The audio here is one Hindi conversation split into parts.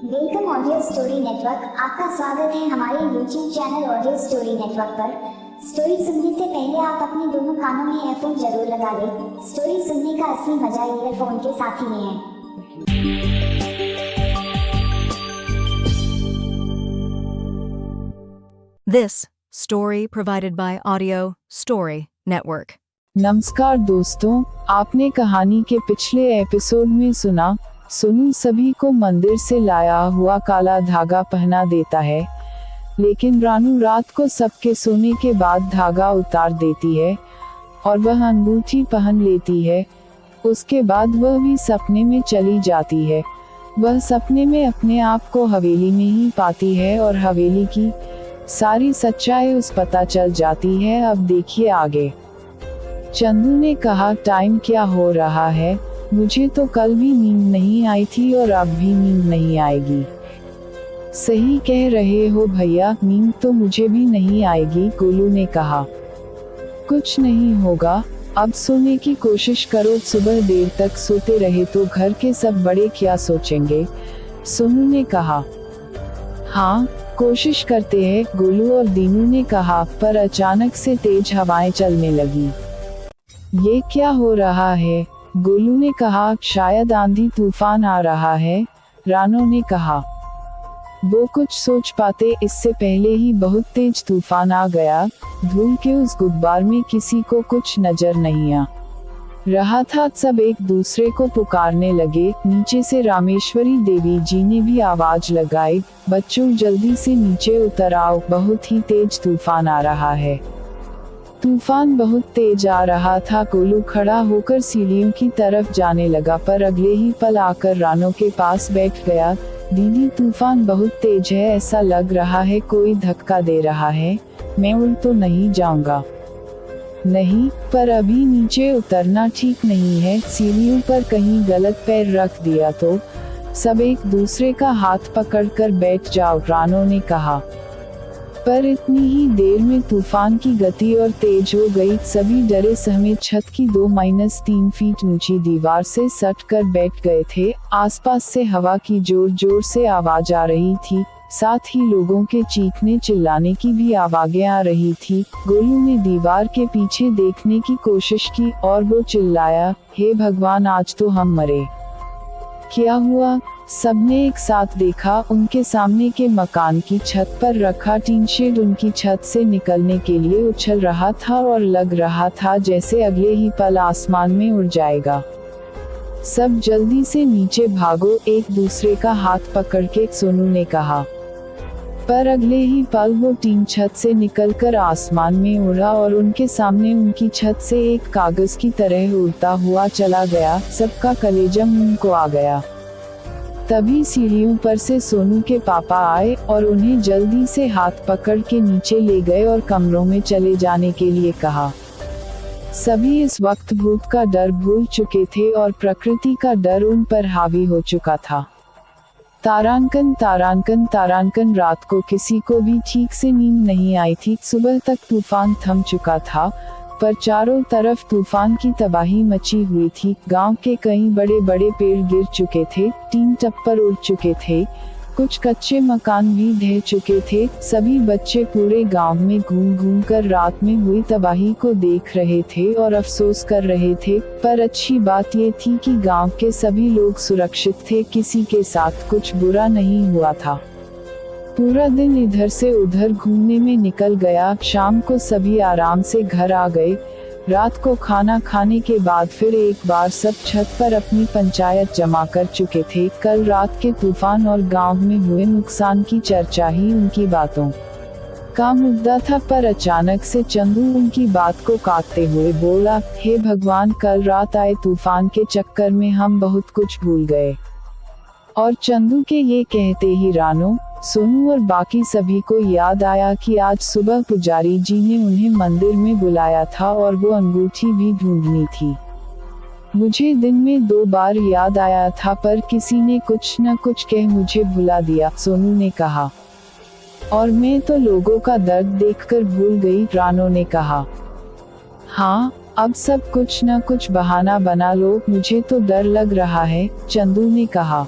Welcome audio story network. आपका स्वागत है हमारे YouTube channel audio story network पर। स्टोरी सुनने से पहले आप अपने दोनों कानों में ईयरफोन जरूर लगा लें। स्टोरी सुनने का असली मजा ईयरफोन के साथ ही में है। This story provided by Audio Story Network. नमस्कार दोस्तों, आपने कहानी के पिछले एपिसोड में सुना सोनू सभी को मंदिर से लाया हुआ काला धागा पहना देता है, लेकिन रानू रात को सबके सोने के बाद धागा उतार देती है और वह अंगूठी पहन लेती है। उसके बाद वह भी सपने में चली जाती है। वह सपने में अपने आप को हवेली में ही पाती है और हवेली की सारी सच्चाई उस पता चल जाती है। अब देखिए आगे। चंदू ने कहा, टाइम क्या हो रहा है? मुझे तो कल भी नींद नहीं आई थी और अब भी नींद नहीं आएगी। सही कह रहे हो भैया, नींद तो मुझे भी नहीं आएगी, गोलू ने कहा। कुछ नहीं होगा, अब सोने की कोशिश करो। सुबह देर तक सोते रहे तो घर के सब बड़े क्या सोचेंगे, सोनू ने कहा। हाँ, कोशिश करते हैं, गोलू और दीनू ने कहा। पर अचानक से तेज हवाएं चलने लगी। ये क्या हो रहा है? गोलू ने कहा। शायद आंधी तूफान आ रहा है, रानू ने कहा। वो कुछ सोच पाते इससे पहले ही बहुत तेज तूफान आ गया। धूल के उस गुब्बार में किसी को कुछ नजर नहीं आ रहा था। सब एक दूसरे को पुकारने लगे। नीचे से रामेश्वरी देवी जी ने भी आवाज लगाई, बच्चों जल्दी से नीचे उतर आओ, बहुत ही तेज तूफान आ रहा है। तूफान बहुत तेज आ रहा था। गोलू खड़ा होकर सीढ़ियों की तरफ जाने लगा, पर अगले ही पल आकर रानू के पास बैठ गया। दीदी, तूफान बहुत तेज है, ऐसा लग रहा है कोई धक्का दे रहा है। मैं उड़ तो नहीं जाऊंगा? नहीं, पर अभी नीचे उतरना ठीक नहीं है। सीढ़ियों पर कहीं गलत पैर रख दिया तो सब एक दूसरे का हाथ पकड़कर बैठ जाओ, रानू ने कहा। पर इतनी ही देर में तूफान की गति और तेज हो गई। सभी डरे सहमे छत की 2-3 फीट ऊंची दीवार से सट कर बैठ गए थे। आसपास से हवा की जोर जोर से आवाज आ रही थी, साथ ही लोगों के चीखने चिल्लाने की भी आवाजें आ रही थी। गोलू ने दीवार के पीछे देखने की कोशिश की और वो चिल्लाया, हे भगवान, आज तो हम मरे। क्या हुआ? सबने एक साथ देखा। उनके सामने के मकान की छत पर रखा टीन शेड उनकी छत से निकलने के लिए उछल रहा था और लग रहा था जैसे अगले ही पल आसमान में उड़ जाएगा। सब जल्दी से नीचे भागो, एक दूसरे का हाथ पकड़ के, सोनू ने कहा। पर अगले ही पल वो टीन छत से निकलकर आसमान में उड़ा और उनके सामने उनकी छत से एक कागज की तरह उड़ता हुआ चला गया। सबका कलेजा मुंह को आ गया। तभी सीढ़ियों पर से सोनू के पापा आए और उन्हें जल्दी से हाथ पकड़ के नीचे ले गए और कमरों में चले जाने के लिए कहा। सभी इस वक्त भूत का डर भूल चुके थे और प्रकृति का डर उन पर हावी हो चुका था। तारांकन तारांकन तारांकन। रात को किसी को भी ठीक से नींद नहीं आई थी। सुबह तक तूफान थम चुका था, पर चारों तरफ तूफान की तबाही मची हुई थी। गांव के कई बड़े बड़े पेड़ गिर चुके थे, टीन टप्पर उड़ चुके थे, कुछ कच्चे मकान भी ढह चुके थे। सभी बच्चे पूरे गांव में घूम घूम कर रात में हुई तबाही को देख रहे थे और अफसोस कर रहे थे। पर अच्छी बात ये थी कि गांव के सभी लोग सुरक्षित थे, किसी के साथ कुछ बुरा नहीं हुआ था। पूरा दिन इधर से उधर घूमने में निकल गया। शाम को सभी आराम से घर आ गए। रात को खाना खाने के बाद फिर एक बार सब छत पर अपनी पंचायत जमा कर चुके थे। कल रात के तूफान और गांव में हुए नुकसान की चर्चा ही उनकी बातों का मुद्दा था। पर अचानक से चंदू उनकी बात को काटते हुए बोला, हे भगवान, कल रात आए तूफान के चक्कर में हम बहुत कुछ भूल गए। और चंदू के ये कहते ही रानू, सोनू और बाकी सभी को याद आया कि आज सुबह पुजारी जी ने उन्हें मंदिर में बुलाया था और वो अंगूठी भी ढूंढनी थी। मुझे दिन में 2 बार याद आया था, पर किसी ने कुछ न कुछ कह मुझे भुला दिया, सोनू ने कहा। और मैं तो लोगों का दर्द देखकर भूल गई, रानू ने कहा। हाँ, अब सब कुछ न कुछ बहाना बना लो, मुझे तो डर लग रहा है, चंदू ने कहा।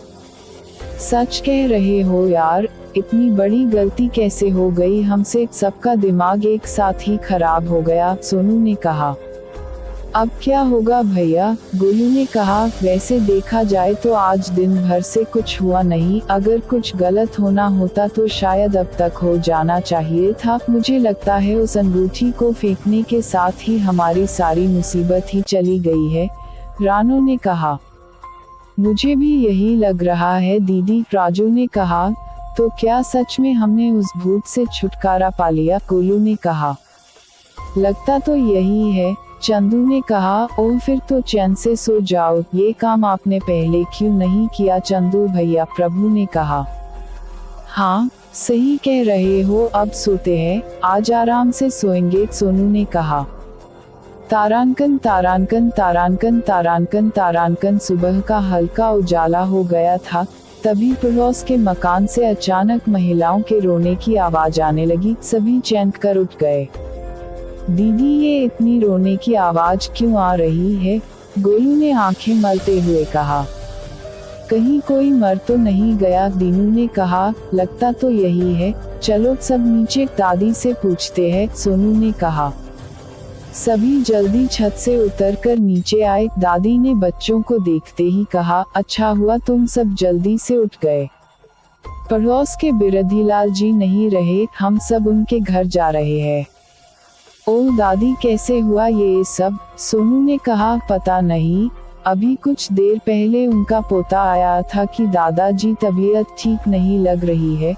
सच कह रहे हो यार, इतनी बड़ी गलती कैसे हो गई हमसे, सबका दिमाग एक साथ ही खराब हो गया, सोनू ने कहा। अब क्या होगा भैया, गोलू ने कहा। वैसे देखा जाए तो आज दिन भर से कुछ हुआ नहीं, अगर कुछ गलत होना होता तो शायद अब तक हो जाना चाहिए था। मुझे लगता है उस अंगूठी को फेंकने के साथ ही हमारी सारी मुसीबत ही चली गई है, रानू ने कहा। मुझे भी यही लग रहा है दीदी, राजू ने कहा। तो क्या सच में हमने उस भूत से छुटकारा पा लिया, गोलू ने कहा। लगता तो यही है, चंदू ने कहा। ओह फिर तो चैन से सो जाओ, ये काम आपने पहले क्यों नहीं किया चंदू भैया, प्रभु ने कहा। हाँ सही कह रहे हो, अब सोते हैं, आज आराम से सोएंगे, सोनू ने कहा। तारांकन तारांकन तारांकन तारांकन तारांकन। सुबह का हल्का उजाला हो गया था, तभी पड़ोस के मकान से अचानक महिलाओं के रोने की आवाज आने लगी। सभी चौंक कर उठ गए। दीदी ये इतनी रोने की आवाज क्यों आ रही है, गोलू ने आंखें मलते हुए कहा। कहीं कोई मर तो नहीं गया, दीनू ने कहा। लगता तो यही है, चलो सब नीचे दादी से पूछते हैं, सोनू ने कहा। सभी जल्दी छत से उतरकर नीचे आए। दादी ने बच्चों को देखते ही कहा, अच्छा हुआ तुम सब जल्दी से उठ गए। पड़ोस के बिरधीलाल जी नहीं रहे, हम सब उनके घर जा रहे हैं। ओह दादी कैसे हुआ ये सब, सोनू ने कहा। पता नहीं, अभी कुछ देर पहले उनका पोता आया था कि दादाजी तबीयत ठीक नहीं लग रही है,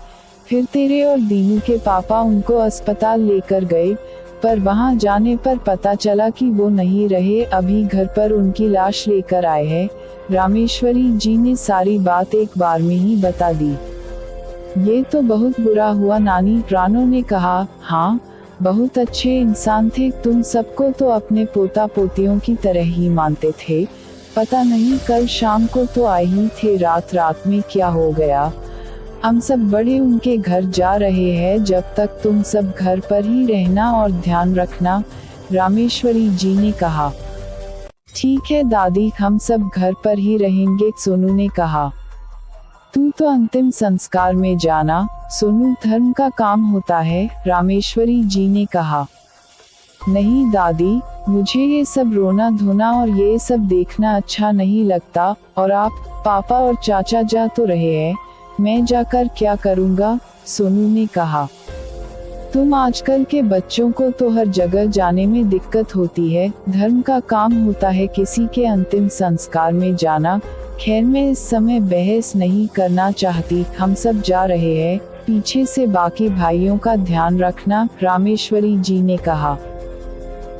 फिर तेरे और दीनू के पापा उनको अस्पताल लेकर गए, पर वहां जाने पर पता चला कि वो नहीं रहे, अभी घर पर उनकी लाश लेकर आए हैं। रामेश्वरी जी ने सारी बात एक बार में ही बता दी। ये तो बहुत बुरा हुआ नानी, रानू ने कहा। हाँ बहुत अच्छे इंसान थे, तुम सबको तो अपने पोता पोतियों की तरह ही मानते थे, पता नहीं कल शाम को तो आए ही थे, रात में क्या हो गया। हम सब बड़े उनके घर जा रहे हैं, जब तक तुम सब घर पर ही रहना और ध्यान रखना, रामेश्वरी जी ने कहा। ठीक है दादी, हम सब घर पर ही रहेंगे, सोनू ने कहा। तू तो अंतिम संस्कार में जाना, सोनू धर्म का काम होता है, रामेश्वरी जी ने कहा। नहीं दादी, मुझे ये सब रोना धोना और ये सब देखना अच्छा नहीं लगता, और आप पापा और चाचा जा तो रहे हैं, मैं जाकर क्या करूँगा, सोनू ने कहा। तुम आजकल के बच्चों को तो हर जगह जाने में दिक्कत होती है, धर्म का काम होता है किसी के अंतिम संस्कार में जाना। खैर मैं इस समय बहस नहीं करना चाहती, हम सब जा रहे हैं, पीछे से बाकी भाइयों का ध्यान रखना, रामेश्वरी जी ने कहा।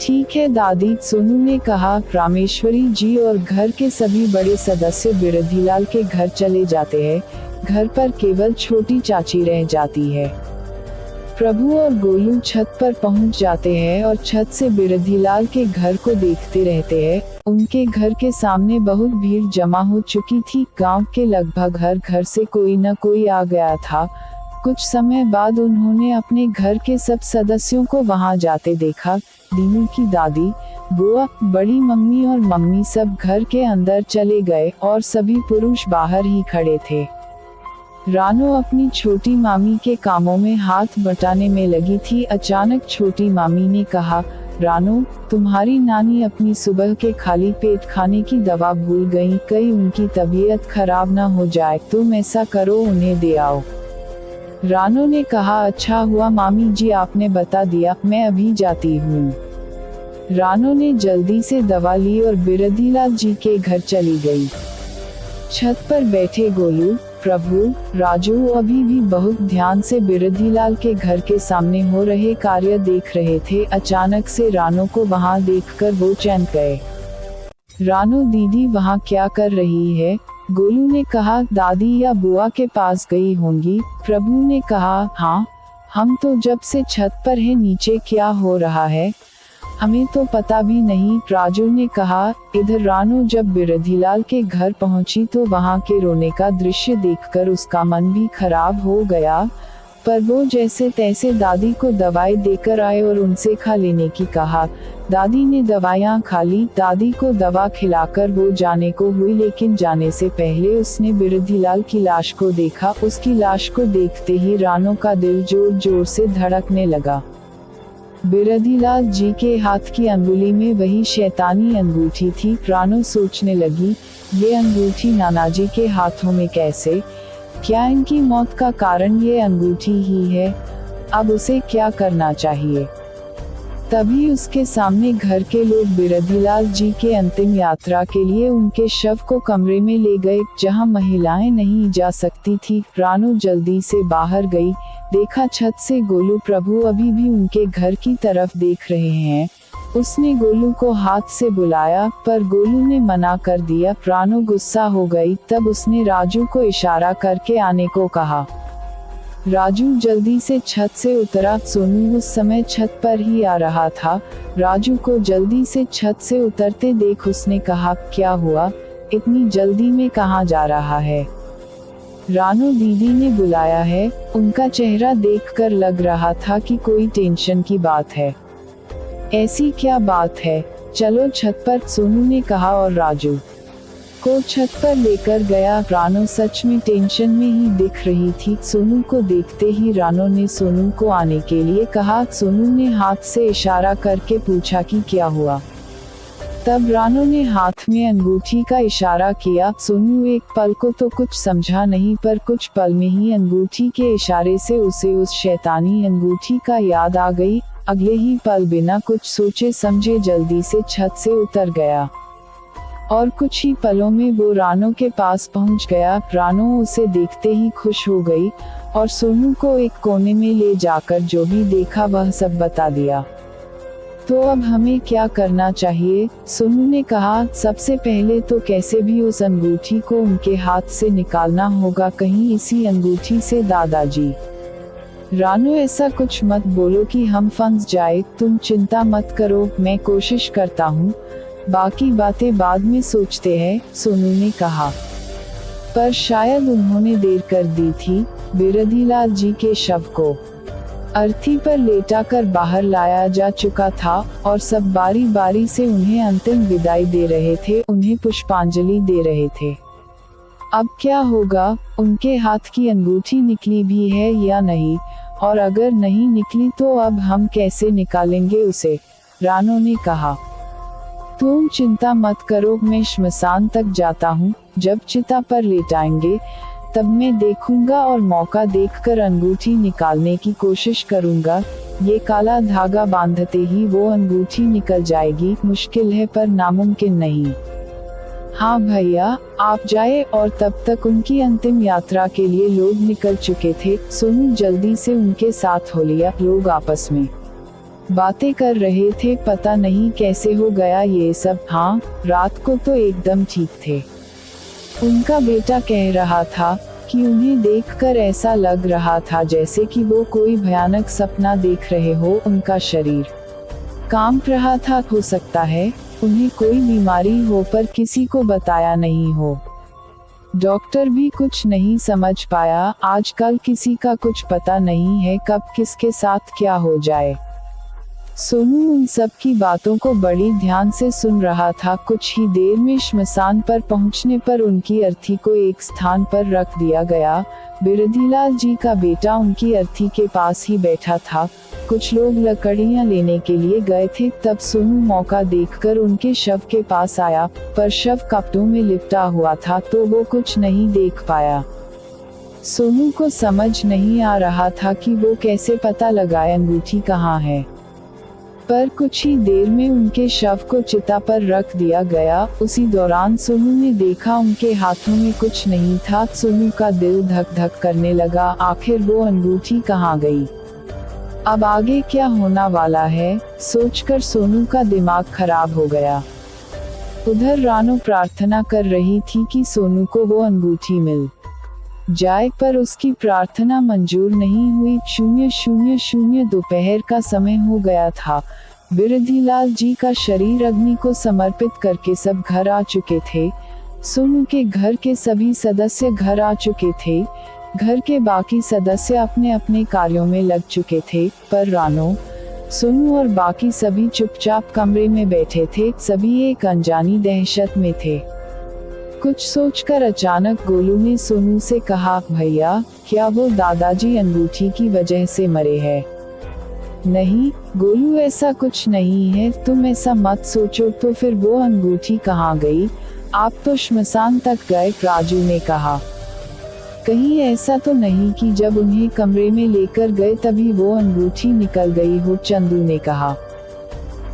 ठीक है दादी, सोनू ने कहा। रामेश्वरी जी और घर के सभी बड़े सदस्य बिरधीलाल के घर चले जाते हैं, घर पर केवल छोटी चाची रह जाती है। प्रभु और गोलू छत पर पहुंच जाते हैं और छत से बिरधीलाल के घर को देखते रहते हैं। उनके घर के सामने बहुत भीड़ जमा हो चुकी थी, गांव के लगभग हर घर से कोई न कोई आ गया था। कुछ समय बाद उन्होंने अपने घर के सब सदस्यों को वहां जाते देखा। दीनू की दादी, बुआ, बड़ी मम्मी और मम्मी सब घर के अंदर चले गए और सभी पुरुष बाहर ही खड़े थे। रानू अपनी छोटी मामी के कामों में हाथ बटाने में लगी थी। अचानक छोटी मामी ने कहा, रानू तुम्हारी नानी अपनी सुबह के खाली पेट खाने की दवा भूल गई, कहीं उनकी तबीयत खराब ना हो जाए, तुम ऐसा करो उन्हें दे आओ। रानू ने कहा, अच्छा हुआ मामी जी आपने बता दिया, मैं अभी जाती हूँ। रानू ने जल्दी से दवा ली और बिरधीलाल जी के घर चली गई। छत पर बैठे गोलू, प्रभु, राजू अभी भी बहुत ध्यान से बिरधीलाल के घर के सामने हो रहे कार्य देख रहे थे। अचानक से रानू को वहां देखकर वो चौंक गए। रानू दीदी वहां क्या कर रही है? गोलू ने कहा, दादी या बुआ के पास गई होंगी। प्रभु ने कहा, हाँ, हम तो जब से छत पर हैं, नीचे क्या हो रहा है हमें तो पता भी नहीं। राजू ने कहा। इधर रानू जब बिरधीलाल के घर पहुंची तो वहां के रोने का दृश्य देखकर उसका मन भी खराब हो गया। पर वो जैसे तैसे दादी को दवाई देकर आए और उनसे खा लेने की कहा। दादी ने दवाइयाँ खा ली। दादी को दवा खिलाकर वो जाने को हुई, लेकिन जाने से पहले उसने बिरधीलाल की लाश को देखा। उसकी लाश को देखते ही रानू का दिल जोर जोर से धड़कने लगा। बिरधीलाल जी के हाथ की अंगुली में वही शैतानी अंगूठी थी। रानू सोचने लगी, ये अंगूठी नानाजी के हाथों में कैसे? क्या इनकी मौत का कारण ये अंगूठी ही है? अब उसे क्या करना चाहिए? तभी उसके सामने घर के लोग बिरधीलाल जी के अंतिम यात्रा के लिए उनके शव को कमरे में ले गए, जहां महिलाएं नहीं जा सकती थी। रानू जल्दी से बाहर गई, देखा छत से गोलू प्रभु अभी भी उनके घर की तरफ देख रहे हैं। उसने गोलू को हाथ से बुलाया, पर गोलू ने मना कर दिया। रानू गुस्सा हो गई। तब उसने राजू को इशारा करके आने को कहा। राजू जल्दी से छत से उतरा। सोनू उस समय छत पर ही आ रहा था। राजू को जल्दी से छत से उतरते देख उसने कहा, क्या हुआ? इतनी जल्दी में कहाँ जा रहा है? रानू दीदी ने बुलाया है। उनका चेहरा देखकर लग रहा था कि कोई टेंशन की बात है। ऐसी क्या बात है? चलो छत पर, सोनू ने कहा और राजू को छत पर लेकर गया। रानू सच में टेंशन में ही दिख रही थी। सोनू को देखते ही रानू ने सोनू को आने के लिए कहा। सोनू ने हाथ से इशारा करके पूछा कि क्या हुआ। तब रानू ने हाथ में अंगूठी का इशारा किया। सोनू एक पल को तो कुछ समझा नहीं, पर कुछ पल में ही अंगूठी के इशारे से उसे उस शैतानी अंगूठी का याद आ गई। अगले ही पल बिना कुछ सोचे समझे जल्दी से छत से उतर गया और कुछ ही पलों में वो रानू के पास पहुंच गया। रानू उसे देखते ही खुश हो गई और सोनू को एक कोने में ले जाकर जो भी देखा वह सब बता दिया। तो अब हमें क्या करना चाहिए? सोनू ने कहा, सबसे पहले तो कैसे भी उस अंगूठी को उनके हाथ से निकालना होगा, कहीं इसी अंगूठी से दादाजी। रानू, ऐसा कुछ मत बोलो कि हम फंस जाए। तुम चिंता मत करो, मैं कोशिश करता हूँ, बाकी बातें बाद में सोचते हैं, सोनू ने कहा। पर शायद उन्होंने देर कर दी थी। बिरधीलाल जी के शव को अर्थी पर लेटाकर बाहर लाया जा चुका था और सब बारी बारी से उन्हें अंतिम विदाई दे रहे थे, उन्हें पुष्पांजलि दे रहे थे। अब क्या होगा? उनके हाथ की अंगूठी निकली भी है या नहीं? और अगर नहीं निकली तो अब हम कैसे निकालेंगे उसे? रानू ने कहा। तुम चिंता मत करो, मैं श्मशान तक जाता हूँ। जब चिता पर लेटाएंगे तब मैं देखूंगा और मौका देखकर अंगूठी निकालने की कोशिश करूंगा। ये काला धागा बांधते ही वो अंगूठी निकल जाएगी। मुश्किल है पर नामुमकिन नहीं। हाँ भैया, आप जाए। और तब तक उनकी अंतिम यात्रा के लिए लोग निकल चुके थे। सोनू जल्दी से उनके साथ हो लिया। लोग आपस में बातें कर रहे थे, पता नहीं कैसे हो गया ये सब। हाँ, रात को तो एकदम ठीक थे। उनका बेटा कह रहा था कि उन्हें देखकर ऐसा लग रहा था जैसे कि वो कोई भयानक सपना देख रहे हो। उनका शरीर कांप रहा था। हो सकता है उन्हें कोई बीमारी हो पर किसी को बताया नहीं हो। डॉक्टर भी कुछ नहीं समझ पाया। आजकल किसी का कुछ पता नहीं है कब किसके साथ क्या हो जाए। सोनू उन सब की बातों को बड़ी ध्यान से सुन रहा था। कुछ ही देर में श्मशान पर पहुंचने पर उनकी अर्थी को एक स्थान पर रख दिया गया। बिरधीलाल जी का बेटा उनकी अर्थी के पास ही बैठा था। कुछ लोग लकड़ियां लेने के लिए गए थे। तब सोनू मौका देखकर उनके शव के पास आया, पर शव कपड़ों में लिपटा हुआ था तो वो कुछ नहीं देख पाया। सोनू को समझ नहीं आ रहा था कि वो कैसे पता लगाए अंगूठी कहाँ है। पर कुछ ही देर में उनके शव को चिता पर रख दिया गया। उसी दौरान सोनू ने देखा उनके हाथों में कुछ नहीं था। सोनू का दिल धक धक करने लगा। आखिर वो अंगूठी कहाँ गई? अब आगे क्या होना वाला है, सोचकर सोनू का दिमाग खराब हो गया। उधर रानू प्रार्थना कर रही थी कि सोनू को वो अंगूठी मिल जाए, पर उसकी प्रार्थना मंजूर नहीं हुई। 000 दोपहर का समय हो गया था। बिरधीलाल जी का शरीर अग्नि को समर्पित करके सब घर आ चुके थे। सोनू के घर के सभी सदस्य घर आ चुके थे। घर के बाकी सदस्य अपने अपने कार्यों में लग चुके थे, पर रानू, सोनू और बाकी सभी चुपचाप कमरे में बैठे थे। सभी एक अनजानी दहशत में थे। कुछ सोचकर अचानक गोलू ने सोनू से कहा, भैया, क्या वो दादाजी अंगूठी की वजह से मरे हैं? नहीं गोलू, ऐसा कुछ नहीं है, तुम ऐसा मत सोचो। तो फिर वो अंगूठी कहाँ गई? आप तो श्मशान तक गए, राजू ने कहा। कहीं ऐसा तो नहीं कि जब उन्हें कमरे में लेकर गए तभी वो अंगूठी निकल गई हो, चंदू ने कहा।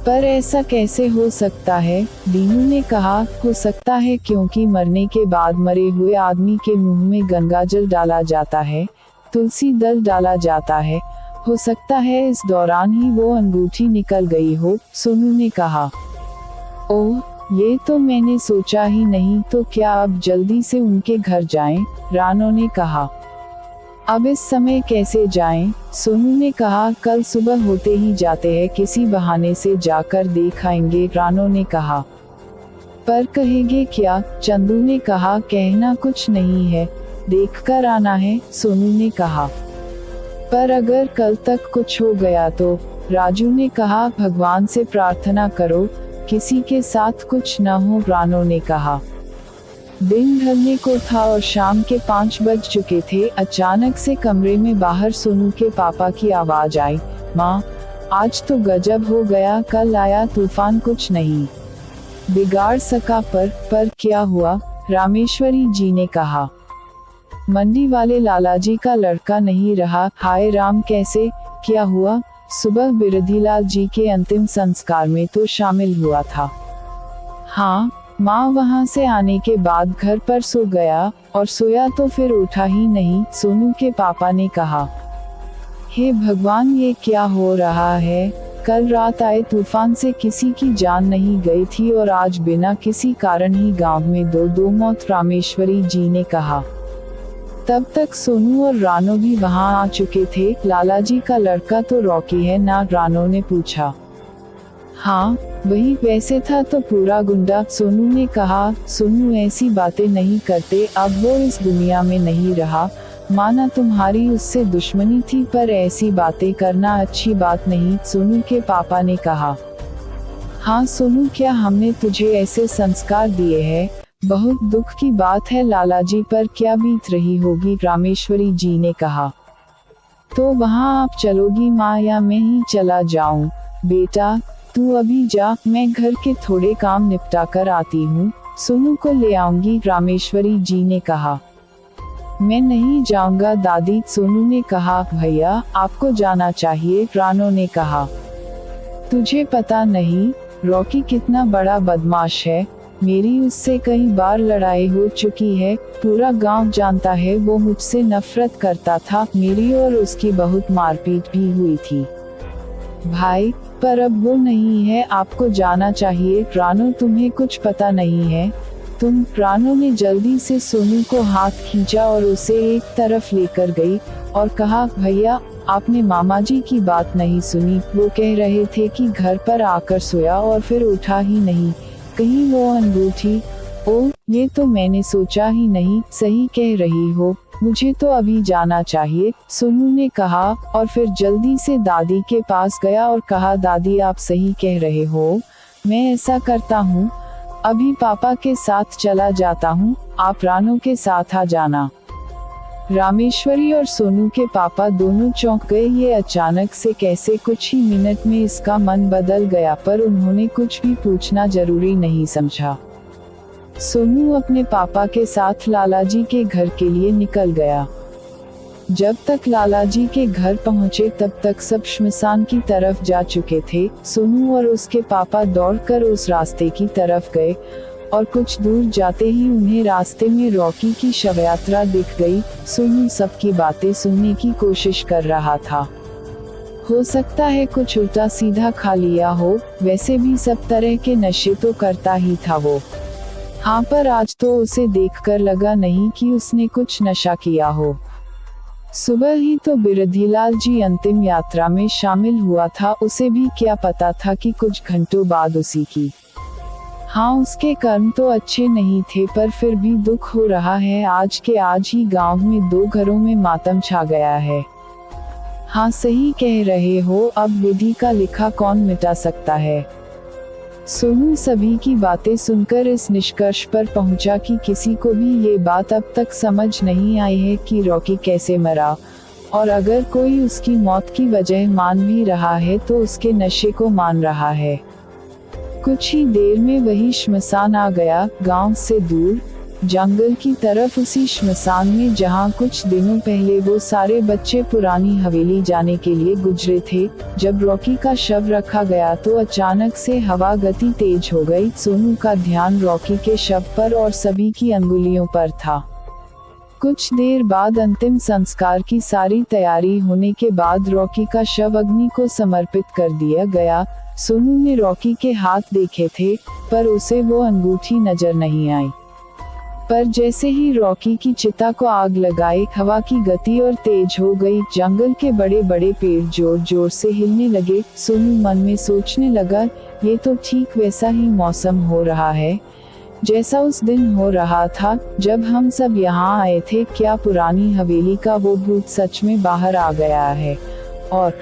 पर ऐसा कैसे हो सकता है? दीनू ने कहा। हो सकता है क्योंकि मरने के बाद मरे हुए आदमी के मुंह में गंगाजल डाला जाता है, तुलसी दल डाला जाता है। हो सकता है इस दौरान ही वो अंगूठी निकल गई हो, सोनू ने कहा। ओह, ये तो मैंने सोचा ही नहीं। तो क्या अब जल्दी से उनके घर जाएं? रानू ने कहा। अब इस समय कैसे जाएं? सोनू ने कहा। कल सुबह होते ही जाते हैं, किसी बहाने से जाकर देख आएंगे, रानू ने कहा। पर कहेंगे क्या? चंदू ने कहा। कहना कुछ नहीं है, देखकर आना है, सोनू ने कहा। पर अगर कल तक कुछ हो गया तो? राजू ने कहा। भगवान से प्रार्थना करो किसी के साथ कुछ न हो, रानू ने कहा। दिन ढलने को था और शाम के 5 बज चुके थे। अचानक से कमरे में बाहर सोनू के पापा की आवाज आई, माँ, आज तो गजब हो गया, कल आया तूफान, कुछ नहीं बिगाड़ सका। पर क्या हुआ? रामेश्वरी जी ने कहा। मंडी वाले लालाजी का लड़का नहीं रहा। हाय राम, कैसे? क्या हुआ? सुबह बिरधीलाल जी के अंतिम संस्कार में तो शामिल हुआ था। हाँ माँ, वहाँ से आने के बाद घर पर सो गया और सोया तो फिर उठा ही नहीं, सोनू के पापा ने कहा। हे भगवान, ये क्या हो रहा है? कल रात आए तूफान से किसी की जान नहीं गई थी और आज बिना किसी कारण ही गांव में दो मौत, रामेश्वरी जी ने कहा। तब तक सोनू और रानू भी वहां आ चुके थे। लालाजी का लड़का तो रॉकी है ना? रानू ने पूछा। हाँ वही, वैसे था तो पूरा गुंडा, सोनू ने कहा। सोनू, ऐसी बातें नहीं करते, अब वो इस दुनिया में नहीं रहा। माना तुम्हारी उससे दुश्मनी थी, पर ऐसी बातें करना अच्छी बात नहीं, सोनू के पापा ने कहा। हाँ सोनू, क्या हमने तुझे ऐसे संस्कार दिए हैं? बहुत दुख की बात है, लालाजी पर क्या बीत रही होगी, रामेश्वरी जी ने कहा। तो वहाँ आप चलोगी माँ, या मैं ही चला जाऊँ? बेटा तू अभी जा, मैं घर के थोड़े काम निपटा कर आती हूँ, सोनू को ले आऊंगी, रामेश्वरी जी ने कहा। मैं नहीं जाऊंगा दादी, सोनू ने कहा। भैया, आपको जाना चाहिए, रानू ने कहा। तुझे पता नहीं रॉकी कितना बड़ा बदमाश है, मेरी उससे कई बार लड़ाई हो चुकी है, पूरा गांव जानता है, वो मुझसे नफरत करता था, मेरी और उसकी बहुत मारपीट भी हुई थी भाई, पर अब वो नहीं है, आपको जाना चाहिए। रानू, तुम्हें कुछ पता नहीं है तुम? रानू ने जल्दी से सोनू को हाथ खींचा और उसे एक तरफ लेकर गई और कहा, भैया आपने मामा जी की बात नहीं सुनी, वो कह रहे थे कि घर पर आकर सोया और फिर उठा ही नहीं, कहीं वो अंगूठी? ओह, ये तो मैंने सोचा ही नहीं, सही कह रही हो, मुझे तो अभी जाना चाहिए, सोनू ने कहा और फिर जल्दी से दादी के पास गया और कहा, दादी आप सही कह रहे हो, मैं ऐसा करता हूँ, अभी पापा के साथ चला जाता हूँ, आप रानू के साथ आ जाना। रामेश्वरी और सोनू के पापा दोनों चौंक गए। ये अचानक से कैसे? कुछ ही मिनट में इसका मन बदल गया, पर उन्होंने कुछ भी पूछना जरूरी नहीं समझा। सोनू अपने पापा के साथ लालाजी के घर के लिए निकल गया। जब तक लालाजी के घर पहुंचे तब तक सब श्मशान की तरफ जा चुके थे। सोनू और उसके पापा दौड़कर उस रास्ते की तरफ गए और कुछ दूर जाते ही उन्हें रास्ते में रॉकी की शवयात्रा दिख गई। सोनू सबकी बातें सुनने की कोशिश कर रहा था। हो सकता है कुछ उल्टा सीधा खा लिया हो, वैसे भी सब तरह के नशे तो करता ही था वो। हाँ, पर आज तो उसे देखकर लगा नहीं कि उसने कुछ नशा किया हो। सुबह ही तो बिरधीलाल जी अंतिम यात्रा में शामिल हुआ था, उसे भी क्या पता था कि कुछ घंटों बाद उसी की। हाँ, उसके कर्म तो अच्छे नहीं थे, पर फिर भी दुख हो रहा है। आज के आज ही गांव में 2 घरों में मातम छा गया है। हाँ, सही कह रहे हो, अब विधि का लिखा कौन मिटा सकता है। सोनू सभी की बातें सुनकर इस निष्कर्ष पर पहुंचा कि किसी को भी ये बात अब तक समझ नहीं आई है कि रॉकी कैसे मरा, और अगर कोई उसकी मौत की वजह मान भी रहा है तो उसके नशे को मान रहा है। कुछ ही देर में वही श्मशान आ गया, गांव से दूर जंगल की तरफ, उसी श्मशान में जहां कुछ दिनों पहले वो सारे बच्चे पुरानी हवेली जाने के लिए गुजरे थे। जब रॉकी का शव रखा गया तो अचानक से हवा गति तेज हो गई। सोनू का ध्यान रॉकी के शव पर और सभी की अंगुलियों पर था। कुछ देर बाद अंतिम संस्कार की सारी तैयारी होने के बाद रॉकी का शव अग्नि को समर्पित कर दिया गया। सोनू ने रॉकी के हाथ देखे थे, पर उसे वो अंगूठी नजर नहीं आई। पर जैसे ही रॉकी की चिता को आग लगाई, हवा की गति और तेज हो गई। जंगल के बड़े बड़े पेड़ जोर जोर से हिलने लगे। सोनू मन में सोचने लगा, ये तो ठीक वैसा ही मौसम हो रहा है जैसा उस दिन हो रहा था जब हम सब यहाँ आए थे। क्या पुरानी हवेली का वो भूत सच में बाहर आ गया है? और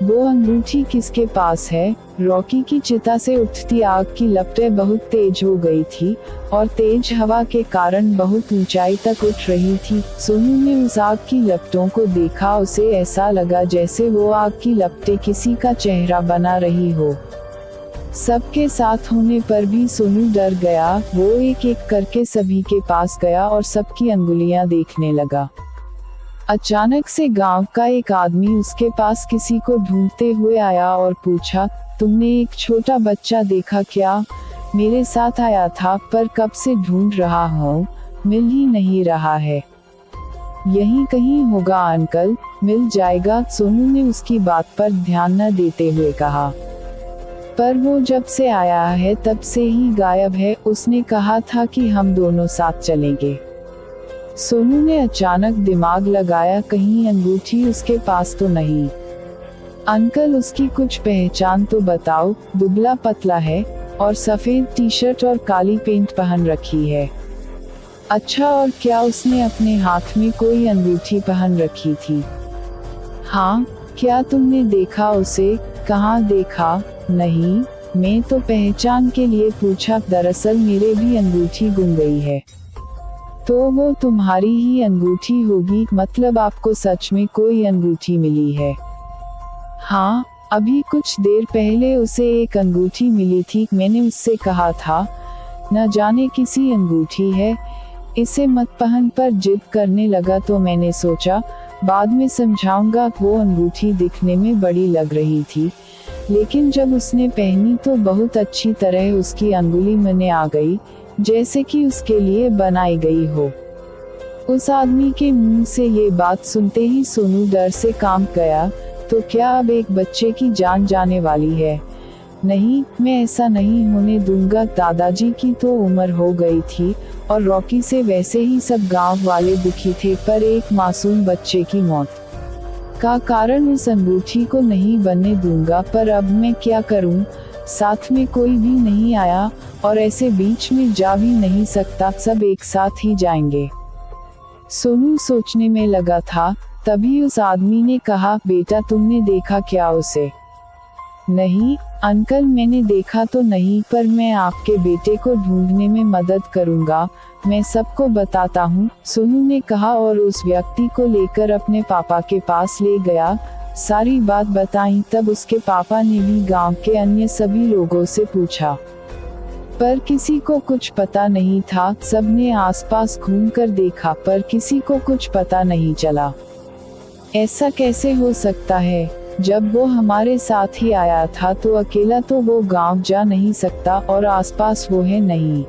वो अंगूठी किसके पास है? रॉकी की चिता से उठती आग की लपटें बहुत तेज हो गई थी और तेज हवा के कारण बहुत ऊंचाई तक उठ रही थी। सोनू ने उस आग की लपटों को देखा। उसे ऐसा लगा जैसे वो आग की लपटें किसी का चेहरा बना रही हो। सबके साथ होने पर भी सोनू डर गया। वो एक एक करके सभी के पास गया और सबकी अंगुलियां देखने लगा। अचानक से गांव का एक आदमी उसके पास किसी को ढूंढते हुए आया और पूछा, तुमने एक छोटा बच्चा देखा क्या? मेरे साथ आया था, पर कब से ढूंढ रहा हूँ, मिल ही नहीं रहा है। यहीं कहीं होगा अंकल, मिल जाएगा। सोनू ने उसकी बात पर ध्यान न देते हुए कहा। पर वो जब से आया है तब से ही गायब है। उसने कहा था कि हम दोनों साथ चलेंगे। सोनू ने अचानक दिमाग लगाया, कहीं अंगूठी उसके पास तो नहीं। अंकल, उसकी कुछ पहचान तो बताओ। दुबला पतला है और सफेद टी शर्ट और काली पेंट पहन रखी है। अच्छा, और क्या उसने अपने हाथ में कोई अंगूठी पहन रखी थी? हाँ। क्या तुमने देखा उसे? कहाँ देखा? नहीं, मैं तो पहचान के लिए पूछा। दरअसल मेरे भी अंगूठी गुम गई है। तो वो तुम्हारी ही अंगूठी होगी? मतलब आपको सच में कोई अंगूठी मिली है? हाँ, अभी कुछ देर पहले उसे एक अंगूठी मिली थी। मैंने उससे कहा था, न जाने किसी अंगूठी है, इसे मत पहन, पर जिद करने लगा तो मैंने सोचा बाद में समझाऊंगा। वो अंगूठी दिखने में बड़ी लग रही थी, लेकिन जब उसने पहनी तो बहुत अच्छी तरह उसकी अंगुली में आ गई, जैसे कि उसके लिए बनाई गई हो। उस आदमी के मुंह से ये बात सुनते ही सोनू डर से कांप गया। तो क्या अब एक बच्चे की जान जाने वाली है? नहीं, मैं ऐसा नहीं होने दूंगा। दादाजी की तो उम्र हो गई थी और रॉकी से वैसे ही सब गांव वाले दुखी थे, पर एक मासूम बच्चे की मौत का कारण उस अंगूठी को नहीं बनने दूंगा। पर अब मैं क्या करूं? साथ में कोई भी नहीं आया और ऐसे बीच में जा भी नहीं सकता। सब एक साथ ही जाएंगे। सोनू सोचने में लगा था, तभी उस आदमी ने कहा, बेटा तुमने देखा क्या उसे? नहीं अंकल, मैंने देखा तो नहीं, पर मैं आपके बेटे को ढूंढने में मदद करूंगा। मैं सबको बताता हूँ, सोनू ने कहा और उस व्यक्ति को लेकर अपने पापा के पास ले गया। सारी बात बताई। तब उसके पापा ने भी गांव के अन्य सभी लोगों से पूछा, पर किसी को कुछ पता नहीं था। सबने आसपास घूमकर देखा, पर किसी को कुछ पता नहीं चला। ऐसा कैसे हो सकता है? जब वो हमारे साथ ही आया था तो अकेला तो वो गांव जा नहीं सकता और आसपास वो है नहीं।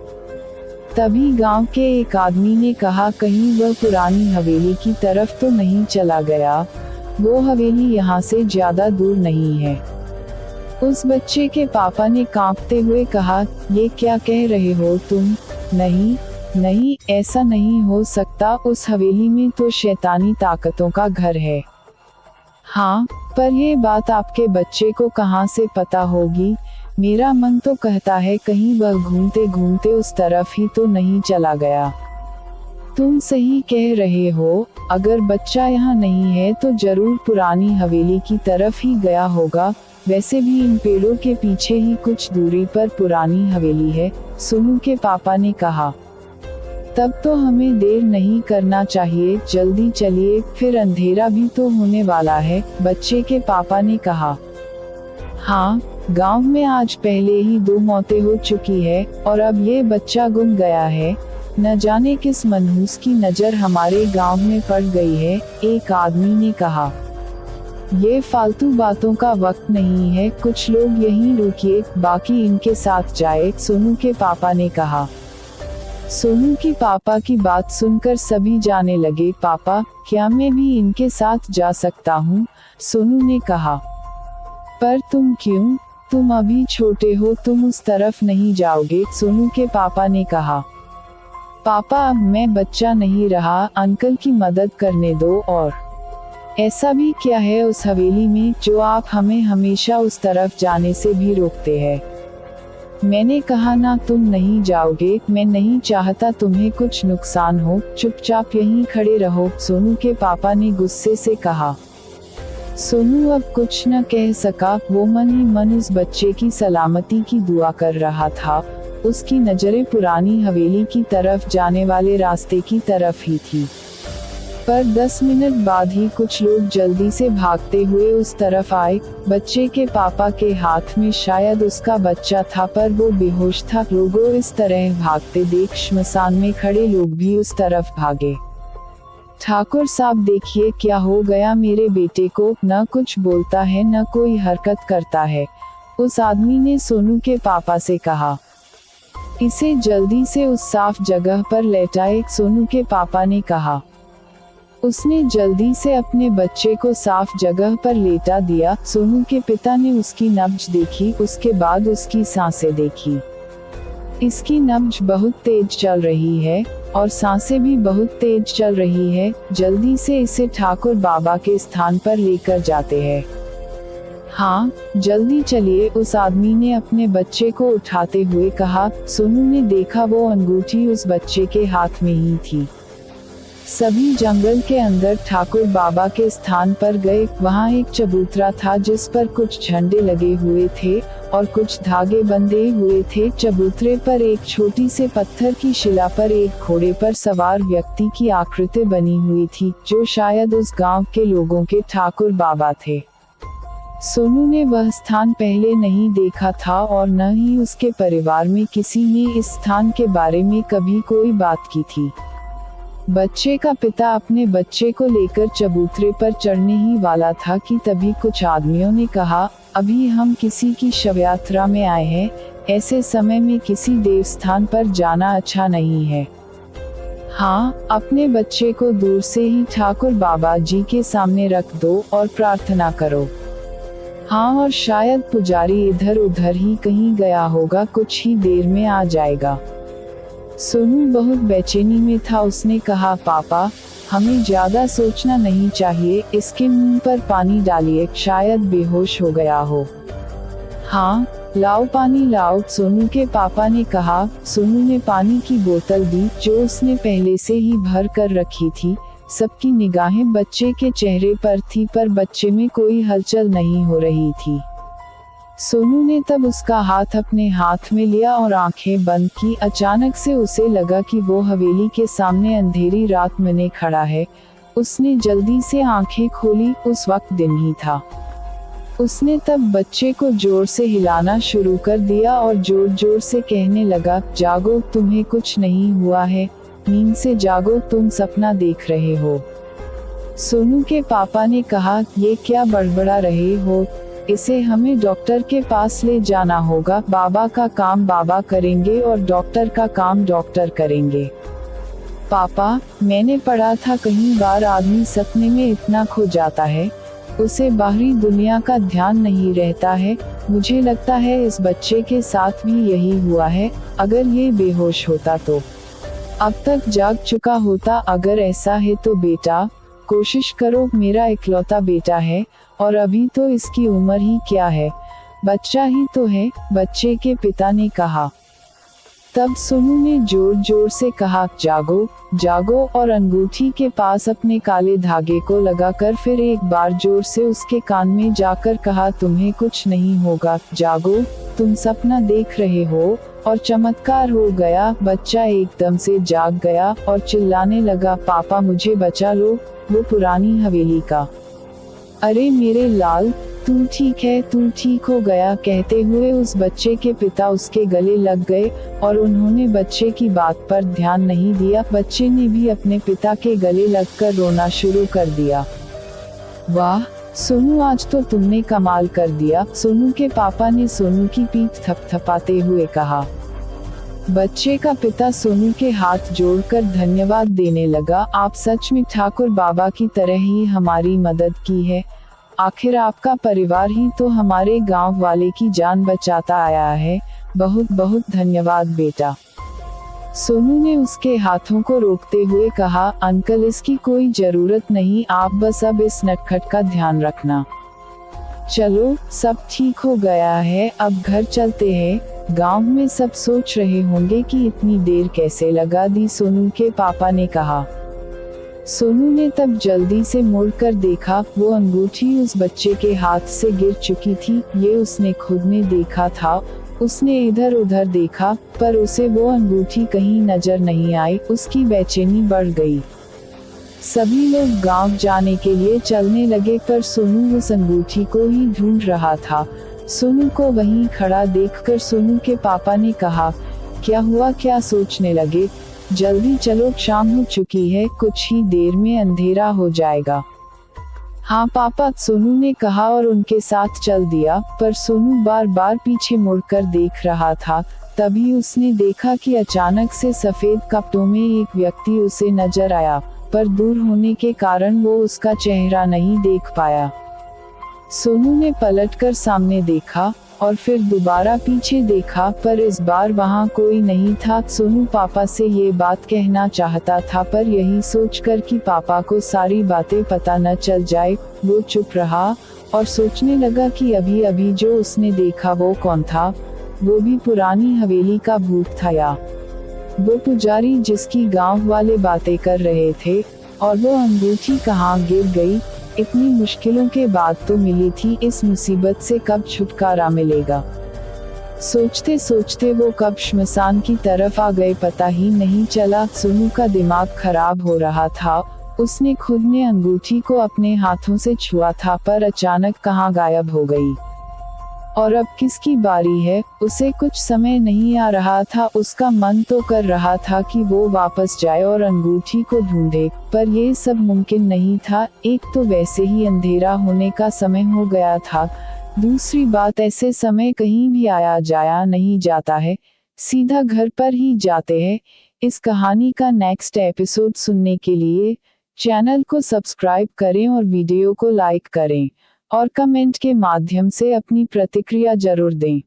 तभी गांव के एक आदमी ने कहा, कहीं वह पुरानी हवेली की तरफ तो नहीं चला गया? वो हवेली यहाँ से ज्यादा दूर नहीं है। उस बच्चे के पापा ने कांपते हुए कहा, ये क्या कह रहे हो तुम? नहीं नहीं, ऐसा नहीं हो सकता। उस हवेली में तो शैतानी ताकतों का घर है। हाँ, पर ये बात आपके बच्चे को कहाँ से पता होगी? मेरा मन तो कहता है कहीं वह घूमते घूमते उस तरफ ही तो नहीं चला गया। तुम सही कह रहे हो, अगर बच्चा यहाँ नहीं है तो जरूर पुरानी हवेली की तरफ ही गया होगा। वैसे भी इन पेड़ों के पीछे ही कुछ दूरी पर पुरानी हवेली है, सोनू के पापा ने कहा। तब तो हमें देर नहीं करना चाहिए, जल्दी चलिए, फिर अंधेरा भी तो होने वाला है, बच्चे के पापा ने कहा। हाँ, गांव में आज पहले ही 2 मौतें हो चुकी है और अब ये बच्चा गुम गया है। न जाने किस मनहूस की नजर हमारे गांव में पड़ गई है, एक आदमी ने कहा। ये फालतू बातों का वक्त नहीं है, कुछ लोग यहीं रुकिए, बाकी इनके साथ जाए, सोनू के पापा ने कहा। सोनू के पापा की बात सुनकर सभी जाने लगे। पापा, क्या मैं भी इनके साथ जा सकता हूँ? सोनू ने कहा। पर तुम क्यों? तुम अभी छोटे हो, तुम उस तरफ नहीं जाओगे, सोनू के पापा ने कहा। पापा, अब मैं बच्चा नहीं रहा, अंकल की मदद करने दो। और ऐसा भी क्या है उस हवेली में जो आप हमें हमेशा उस तरफ जाने से भी रोकते हैं? मैंने कहा ना तुम नहीं जाओगे, मैं नहीं चाहता तुम्हें कुछ नुकसान हो, चुपचाप यहीं खड़े रहो, सोनू के पापा ने गुस्से से कहा। सोनू अब कुछ न कह सका, वो मन ही मन उस बच्चे की सलामती की दुआ कर रहा था। उसकी नजरें पुरानी हवेली की तरफ जाने वाले रास्ते की तरफ ही थी। पर 10 मिनट बाद ही कुछ लोग जल्दी से भागते हुए उस तरफ आए। बच्चे के पापा के हाथ में शायद उसका बच्चा था, पर वो बेहोश था। लोगों इस तरह भागते देख श्मशान में खड़े लोग भी उस तरफ भागे। ठाकुर साहब, देखिए क्या हो गया मेरे बेटे को, न कुछ बोलता है न कोई हरकत करता है, उस आदमी ने सोनू के पापा से कहा। इसे जल्दी से उस साफ जगह पर लेटाए, सोनू के पापा ने कहा। उसने जल्दी से अपने बच्चे को साफ जगह पर लेटा दिया। सोनू के पिता ने उसकी नब्ज देखी, उसके बाद उसकी सांसें देखी। इसकी नब्ज बहुत तेज चल रही है और सांसें भी बहुत तेज चल रही है। जल्दी से इसे ठाकुर बाबा के स्थान पर लेकर जाते हैं। हाँ, जल्दी चलिए, उस आदमी ने अपने बच्चे को उठाते हुए कहा। सोनू ने देखा वो अंगूठी उस बच्चे के हाथ में ही थी। सभी जंगल के अंदर ठाकुर बाबा के स्थान पर गए। वहाँ एक चबूतरा था जिस पर कुछ झंडे लगे हुए थे और कुछ धागे बंधे हुए थे। चबूतरे पर एक छोटी से पत्थर की शिला पर एक घोड़े पर सवार व्यक्ति की आकृति बनी हुई थी, जो शायद उस गांव के लोगों के ठाकुर बाबा थे। सोनू ने वह स्थान पहले नहीं देखा था और न ही उसके परिवार में किसी ने इस स्थान के बारे में कभी कोई बात की थी। बच्चे का पिता अपने बच्चे को लेकर चबूतरे पर चढ़ने ही वाला था कि तभी कुछ आदमियों ने कहा, अभी हम किसी की शवयात्रा में आए हैं, ऐसे समय में किसी देवस्थान पर जाना अच्छा नहीं है। हाँ, अपने बच्चे को दूर से ही ठाकुर बाबा जी के सामने रख दो और प्रार्थना करो। हाँ, और शायद पुजारी इधर उधर ही कहीं गया होगा, कुछ ही देर में आ जाएगा। सोनू बहुत बेचैनी में था। उसने कहा, पापा, हमें ज्यादा सोचना नहीं चाहिए, इसके मुंह पर पानी डालिए, शायद बेहोश हो गया हो। हाँ, लाओ पानी लाओ, सोनू के पापा ने कहा। सोनू ने पानी की बोतल दी जो उसने पहले से ही भर कर रखी थी। सबकी निगाहें बच्चे के चेहरे पर थी, पर बच्चे में कोई हलचल नहीं हो रही थी। सोनू ने तब उसका हाथ अपने हाथ में लिया और आंखें बंद की। अचानक से उसे लगा कि वो हवेली के सामने अंधेरी रात में खड़ा है। उसने जल्दी से आंखें खोली, उस वक्त दिन ही था। उसने तब बच्चे को जोर से हिलाना शुरू कर दिया और जोर जोर से कहने लगा, जागो, तुम्हें कुछ नहीं हुआ है, नींद से जागो, तुम सपना देख रहे हो। सोनू के पापा ने कहा, ये क्या बड़बड़ा रहे हो, इसे हमें डॉक्टर के पास ले जाना होगा। बाबा का काम बाबा करेंगे और डॉक्टर का काम डॉक्टर करेंगे। पापा, मैंने पढ़ा था कई बार आदमी सपने में इतना खो जाता है, उसे बाहरी दुनिया का ध्यान नहीं रहता है। मुझे लगता है इस बच्चे के साथ भी यही हुआ है। अगर ये बेहोश होता तो अब तक जाग चुका होता। अगर ऐसा है तो बेटा, कोशिश करो, मेरा इकलौता बेटा है और अभी तो इसकी उम्र ही क्या है। बच्चा ही तो है, बच्चे के पिता ने कहा। तब सोनू ने जोर जोर से कहा, जागो जागो, और अंगूठी के पास अपने काले धागे को लगाकर फिर एक बार जोर से उसके कान में जाकर कहा, तुम्हें कुछ नहीं होगा, जागो, तुम सपना देख रहे हो। और चमत्कार हो गया, बच्चा एकदम से जाग गया और चिल्लाने लगा, पापा मुझे बचा लो, वो पुरानी हवेली का। अरे मेरे लाल, तू ठीक है, तू ठीक हो गया, कहते हुए उस बच्चे के पिता उसके गले लग गए और उन्होंने बच्चे की बात पर ध्यान नहीं दिया। बच्चे ने भी अपने पिता के गले लगकर रोना शुरू कर दिया। वाह सोनू, आज तो तुमने कमाल कर दिया, सोनू के पापा ने सोनू की पीठ थपथपाते हुए कहा। बच्चे का पिता सोनू के हाथ जोड़कर धन्यवाद देने लगा, आप सच में ठाकुर बाबा की तरह ही हमारी मदद की है, आखिर आपका परिवार ही तो हमारे गांव वाले की जान बचाता आया है, बहुत बहुत धन्यवाद बेटा। सोनू ने उसके हाथों को रोकते हुए कहा, अंकल इसकी कोई जरूरत नहीं, आप बस अब इस नटखट का ध्यान रखना। चलो सब ठीक हो गया है, अब घर चलते हैं, गांव में सब सोच रहे होंगे कि इतनी देर कैसे लगा दी, सोनू के पापा ने कहा। सोनू ने तब जल्दी से मुड़कर देखा, वो अंगूठी उस बच्चे के हाथ से गिर चुकी थी, ये उसने खुद ने देखा था। उसने इधर उधर देखा पर उसे वो अंगूठी कहीं नजर नहीं आई, उसकी बेचैनी बढ़ गई। सभी लोग गांव जाने के लिए चलने लगे पर सोनू उस अंगूठी को ही ढूंढ रहा था। सोनू को वहीं खड़ा देखकर सोनू के पापा ने कहा, क्या हुआ, क्या सोचने लगे, जल्दी चलो, शाम हो चुकी है, कुछ ही देर में अंधेरा हो जाएगा। हाँ पापा, सोनू ने कहा और उनके साथ चल दिया, पर सोनू बार बार पीछे मुड़कर देख रहा था। तभी उसने देखा कि अचानक से सफेद कपड़ों में एक व्यक्ति उसे नजर आया, पर दूर होने के कारण वो उसका चेहरा नहीं देख पाया। सोनू ने पलटकर सामने देखा और फिर दोबारा पीछे देखा, पर इस बार वहाँ कोई नहीं था। सोनू पापा से ये बात कहना चाहता था, पर यही सोचकर कि पापा को सारी बातें पता न चल जाए, वो चुप रहा और सोचने लगा कि अभी अभी जो उसने देखा वो कौन था, वो भी पुरानी हवेली का भूत था या वो पुजारी जिसकी गांव वाले बातें कर रहे थे, और वो अंगूठी कहाँ गिर गई, इतनी मुश्किलों के बाद तो मिली थी, इस मुसीबत से कब छुटकारा मिलेगा। सोचते सोचते वो कब श्मशान की तरफ आ गए पता ही नहीं चला। सोनू का दिमाग खराब हो रहा था, उसने खुद ने अंगूठी को अपने हाथों से छुआ था पर अचानक कहाँ गायब हो गई। और अब किसकी बारी है, उसे कुछ समय नहीं आ रहा था। उसका मन तो कर रहा था कि वो वापस जाए और अंगूठी को ढूंढे, पर ये सब मुमकिन नहीं था। एक तो वैसे ही अंधेरा होने का समय हो गया था, दूसरी बात ऐसे समय कहीं भी आया जाया नहीं जाता है, सीधा घर पर ही जाते हैं। इस कहानी का नेक्स्ट एपिसोड सुनने के लिए चैनल को सब्सक्राइब करें और वीडियो को लाइक करें और कमेंट के माध्यम से अपनी प्रतिक्रिया जरूर दें।